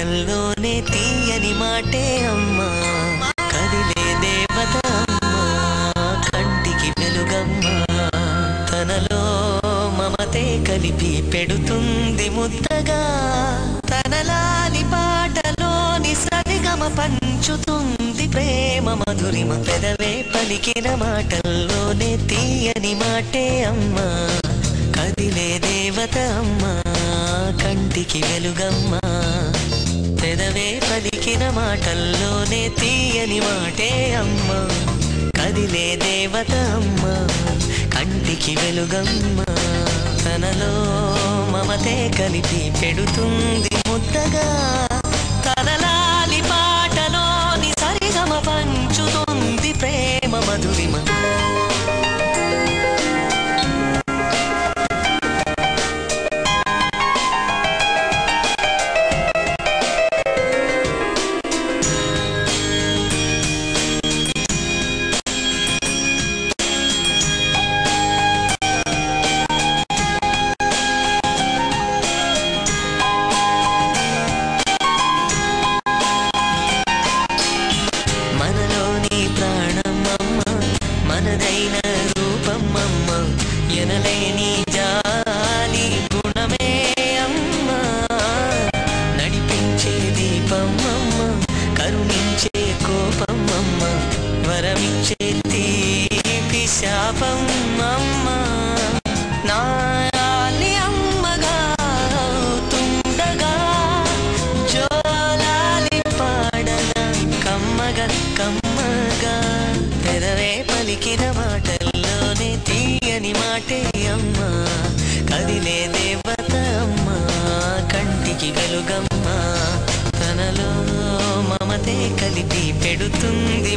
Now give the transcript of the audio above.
మాటల్లోనే తీయని మాటే అమ్మా, కదిలే దేవత అమ్మా, కంటికి వెలుగమ్మా. తనలో మమతే కలిపి పెడుతుంది ముద్దగా, తనలాలి పాటలోని సరిగమ పంచుతుంది ప్రేమ మధురిమ. పెదవే పలికిన మాటల్లోనే తీయని మాటే అమ్మా, కదిలే దేవత అమ్మా, కంటికి వెలుగమ్మా. పెదవే పలికిన మాటల్లోనే తీయని మాటే అమ్మా, కదిలే దేవత అమ్మా, కంటికి వెలుగమ్మా. తనలో మమతే కలిపి పెడుతుంది ముద్దగా, తనలాలి పాటలోని సరిగమ పంచుతుంది ప్రేమ మధురిమ. మనదైన రూపమమ్మ, ఎనలేని జాలి గుణమే అమ్మ, నడిపించే దీపమమ్మ, కరుణించే కోపమమ్మ, వరమిచ్చే తీపి శాపమమ్మ. నాలి అమ్మగా తుండగా, జోలాలి పాడగా కమ్మగా కమ్మగా. పెదవే పలికిన మాటల్లోనే తీయని మాటే అమ్మా, కదిలే దేవత అమ్మా, కంటికి వెలుగమ్మా. తనలో మమతే కలిపి పెడుతుంది